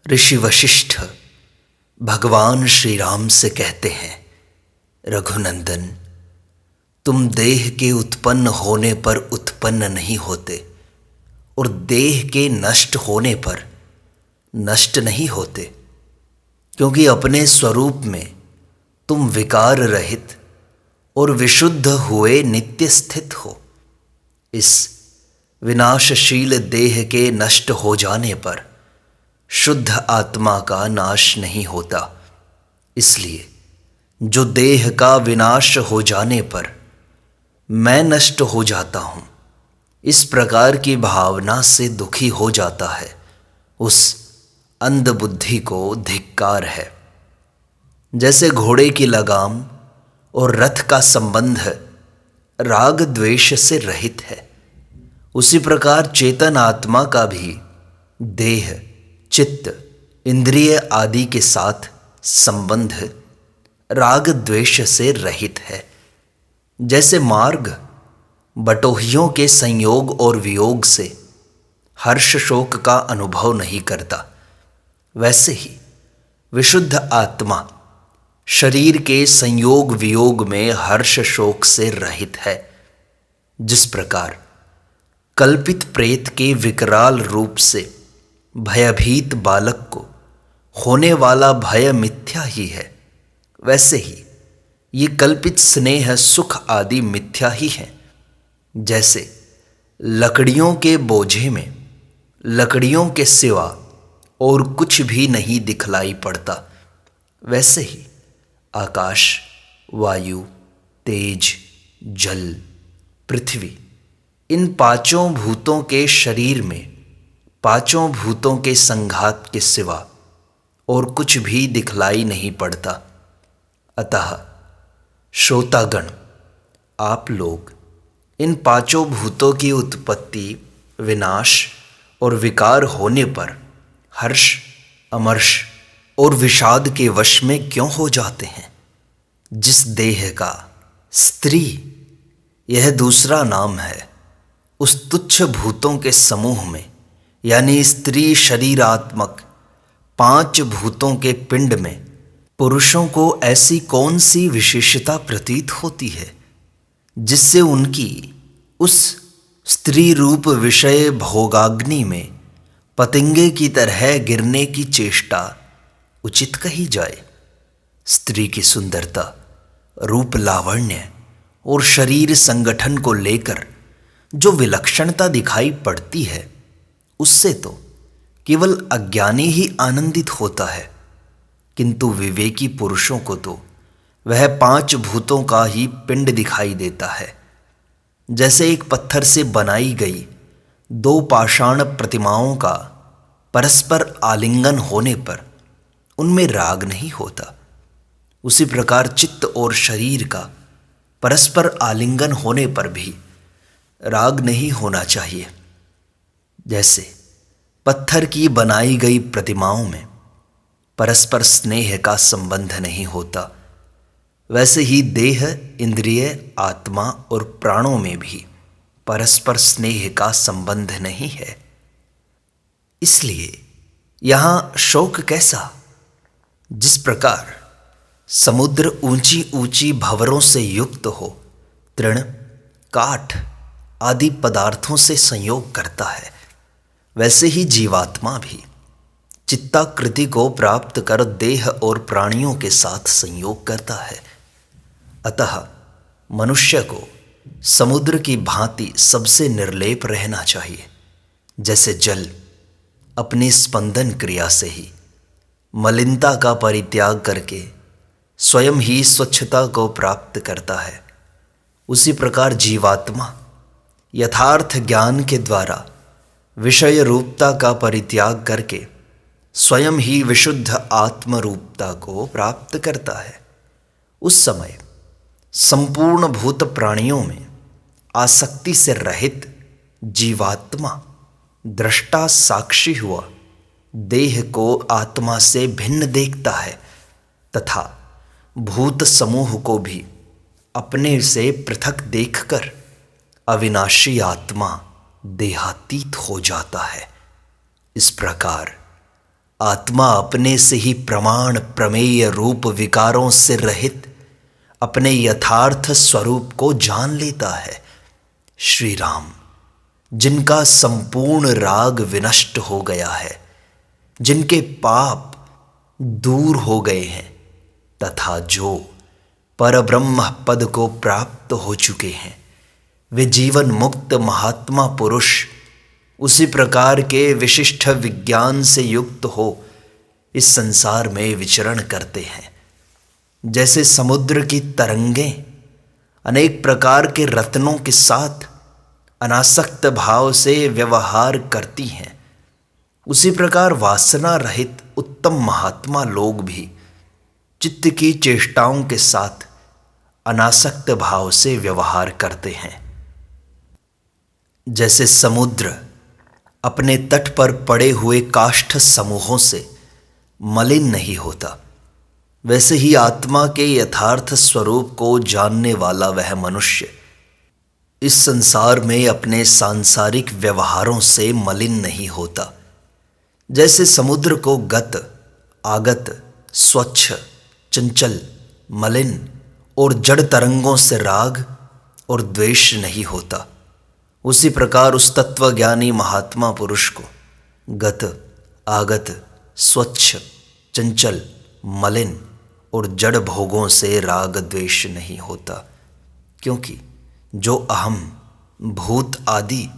ऋषि वशिष्ठ भगवान श्री राम से कहते हैं, रघुनंदन, तुम देह के उत्पन्न होने पर उत्पन्न नहीं होते और देह के नष्ट होने पर नष्ट नहीं होते, क्योंकि अपने स्वरूप में तुम विकार रहित और विशुद्ध हुए नित्य स्थित हो। इस विनाशशील देह के नष्ट हो जाने पर शुद्ध आत्मा का नाश नहीं होता। इसलिए जो देह का विनाश हो जाने पर मैं नष्ट हो जाता हूँ, इस प्रकार की भावना से दुखी हो जाता है, उस अंध बुद्धि को धिक्कार है। जैसे घोड़े की लगाम और रथ का संबंध राग द्वेष से रहित है, उसी प्रकार चेतन आत्मा का भी देह, चित्त, इंद्रिय आदि के साथ संबंध राग द्वेष से रहित है। जैसे मार्ग बटोहियों के संयोग और वियोग से हर्ष शोक का अनुभव नहीं करता, वैसे ही विशुद्ध आत्मा शरीर के संयोग वियोग में हर्ष शोक से रहित है। जिस प्रकार कल्पित प्रेत के विकराल रूप से भयभीत बालक को होने वाला भय मिथ्या ही है, वैसे ही ये कल्पित स्नेह सुख आदि मिथ्या ही है। जैसे लकड़ियों के बोझे में लकड़ियों के सिवा और कुछ भी नहीं दिखलाई पड़ता, वैसे ही आकाश, वायु, तेज, जल, पृथ्वी, इन पांचों भूतों के शरीर में पांचों भूतों के संघात के सिवा और कुछ भी दिखलाई नहीं पड़ता। अतः श्रोतागण, आप लोग इन पांचों भूतों की उत्पत्ति, विनाश और विकार होने पर हर्ष, अमर्ष और विषाद के वश में क्यों हो जाते हैं? जिस देह का स्त्री यह दूसरा नाम है, उस तुच्छ भूतों के समूह में यानी स्त्री शरीरात्मक पांच भूतों के पिंड में पुरुषों को ऐसी कौन सी विशेषता प्रतीत होती है जिससे उनकी उस स्त्री रूप विषय भोगाग्नि में पतंगे की तरह गिरने की चेष्टा उचित कही जाए? स्त्री की सुंदरता, रूप लावण्य और शरीर संगठन को लेकर जो विलक्षणता दिखाई पड़ती है, उससे तो केवल अज्ञानी ही आनंदित होता है, किंतु विवेकी पुरुषों को तो वह पांच भूतों का ही पिंड दिखाई देता है। जैसे एक पत्थर से बनाई गई दो पाषाण प्रतिमाओं का परस्पर आलिंगन होने पर उनमें राग नहीं होता, उसी प्रकार चित्त और शरीर का परस्पर आलिंगन होने पर भी राग नहीं होना चाहिए। जैसे पत्थर की बनाई गई प्रतिमाओं में परस्पर स्नेह का संबंध नहीं होता, वैसे ही देह, इंद्रिय, आत्मा और प्राणों में भी परस्पर स्नेह का संबंध नहीं है। इसलिए यहाँ शोक कैसा? जिस प्रकार समुद्र ऊंची ऊंची भंवरों से युक्त हो तृण, काठ आदि पदार्थों से संयोग करता है, वैसे ही जीवात्मा भी चित्ताकृति को प्राप्त कर देह और प्राणियों के साथ संयोग करता है। अतः मनुष्य को समुद्र की भांति सबसे निर्लेप रहना चाहिए। जैसे जल अपनी स्पंदन क्रिया से ही मलिनता का परित्याग करके स्वयं ही स्वच्छता को प्राप्त करता है, उसी प्रकार जीवात्मा यथार्थ ज्ञान के द्वारा विषय रूपता का परित्याग करके स्वयं ही विशुद्ध आत्म रूपता को प्राप्त करता है। उस समय संपूर्ण भूत प्राणियों में आसक्ति से रहित जीवात्मा दृष्टा साक्षी हुआ देह को आत्मा से भिन्न देखता है तथा भूत समूह को भी अपने से पृथक देखकर अविनाशी आत्मा देहातीत हो जाता है। इस प्रकार आत्मा अपने से ही प्रमाण प्रमेय रूप विकारों से रहित अपने यथार्थ स्वरूप को जान लेता है। श्री राम, जिनका संपूर्ण राग विनष्ट हो गया है, जिनके पाप दूर हो गए हैं तथा जो परब्रह्म पद को प्राप्त हो चुके हैं, वे जीवन मुक्त महात्मा पुरुष उसी प्रकार के विशिष्ट विज्ञान से युक्त हो इस संसार में विचरण करते हैं। जैसे समुद्र की तरंगें अनेक प्रकार के रत्नों के साथ अनासक्त भाव से व्यवहार करती हैं, उसी प्रकार वासना रहित उत्तम महात्मा लोग भी चित्त की चेष्टाओं के साथ अनासक्त भाव से व्यवहार करते हैं। जैसे समुद्र अपने तट पर पड़े हुए काष्ठ समूहों से मलिन नहीं होता, वैसे ही आत्मा के यथार्थ स्वरूप को जानने वाला वह मनुष्य इस संसार में अपने सांसारिक व्यवहारों से मलिन नहीं होता। जैसे समुद्र को गत, आगत, स्वच्छ, चंचल, मलिन और जड़ तरंगों से राग और द्वेष नहीं होता, उसी प्रकार उस तत्वज्ञानी महात्मा पुरुष को गत, आगत, स्वच्छ, चंचल, मलिन और जड़ भोगों से राग द्वेष नहीं होता। क्योंकि जो अहम, भूत आदि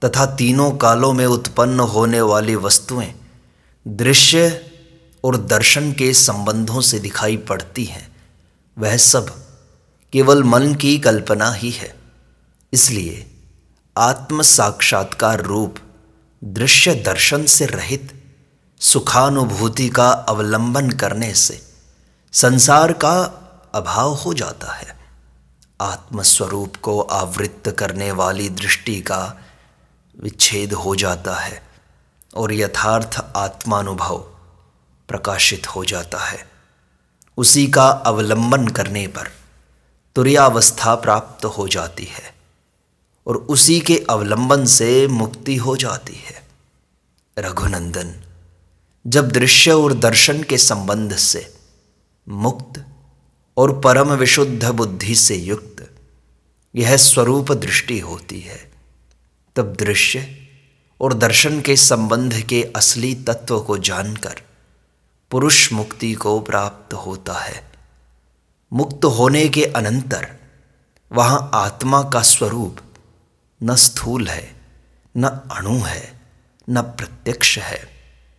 तथा तीनों कालों में उत्पन्न होने वाली वस्तुएं दृश्य और दर्शन के संबंधों से दिखाई पड़ती हैं, वह सब केवल मन की कल्पना ही है। इसलिए आत्म साक्षात्कार रूप दृश्य दर्शन से रहित सुखानुभूति का अवलंबन करने से संसार का अभाव हो जाता है। आत्मस्वरूप को आवृत्त करने वाली दृष्टि का विच्छेद हो जाता है और यथार्थ आत्मानुभव प्रकाशित हो जाता है। उसी का अवलंबन करने पर तुर्यावस्था प्राप्त हो जाती है और उसी के अवलंबन से मुक्ति हो जाती है। रघुनंदन, जब दृश्य और दर्शन के संबंध से मुक्त और परम विशुद्ध बुद्धि से युक्त यह स्वरूप दृष्टि होती है, तब दृश्य और दर्शन के संबंध के असली तत्व को जानकर पुरुष मुक्ति को प्राप्त होता है। मुक्त होने के अनंतर वहाँ आत्मा का स्वरूप न स्थूल है, न अणु है, न प्रत्यक्ष है,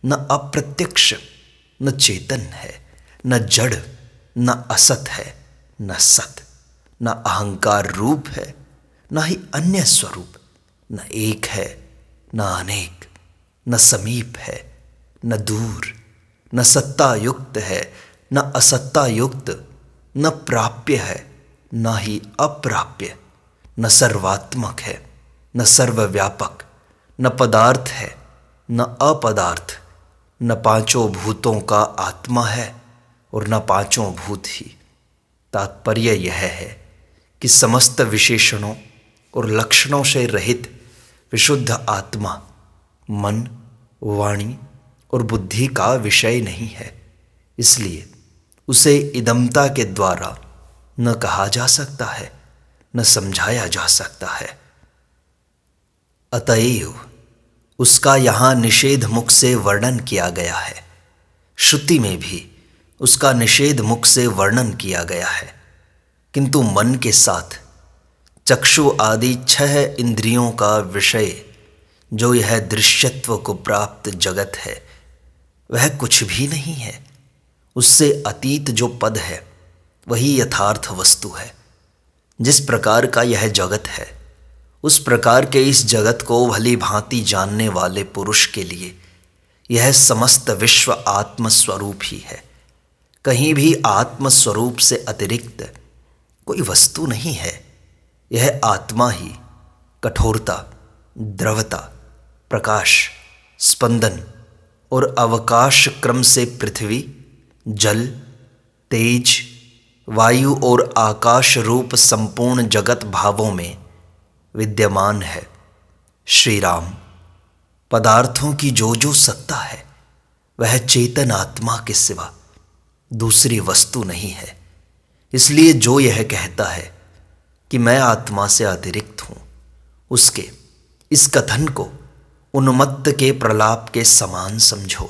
न अप्रत्यक्ष, न चेतन है, न जड़, न असत है, न सत, न अहंकार रूप है, न ही अन्य स्वरूप, न एक है, न अनेक, न समीप है, न दूर, न सत्ता युक्त है, न असत्ता युक्त, न प्राप्य है, न ही अप्राप्य, न सर्वात्मक है, न सर्वव्यापक, न पदार्थ है, न अपदार्थ, न पांचों भूतों का आत्मा है और न पांचों भूत ही। तात्पर्य यह है कि समस्त विशेषणों और लक्षणों से रहित विशुद्ध आत्मा मन, वाणी और बुद्धि का विषय नहीं है। इसलिए उसे इदमता के द्वारा न कहा जा सकता है, न समझाया जा सकता है। अतएव उसका यहाँ निषेध मुख से वर्णन किया गया है। श्रुति में भी उसका निषेध मुख से वर्णन किया गया है, किंतु मन के साथ चक्षु आदि 6 इंद्रियों का विषय जो यह दृश्यत्व को प्राप्त जगत है, वह कुछ भी नहीं है। उससे अतीत जो पद है वही यथार्थ वस्तु है। जिस प्रकार का यह जगत है, उस प्रकार के इस जगत को भली भांति जानने वाले पुरुष के लिए यह समस्त विश्व आत्मस्वरूप ही है। कहीं भी आत्मस्वरूप से अतिरिक्त कोई वस्तु नहीं है। यह आत्मा ही कठोरता, द्रवता, प्रकाश, स्पंदन और अवकाश क्रम से पृथ्वी, जल, तेज, वायु और आकाश रूप संपूर्ण जगत भावों में विद्यमान है। श्री राम, पदार्थों की जो जो सत्ता है वह चेतन आत्मा के सिवा दूसरी वस्तु नहीं है। इसलिए जो यह कहता है कि मैं आत्मा से अतिरिक्त हूं, उसके इस कथन को उन्मत्त के प्रलाप के समान समझो।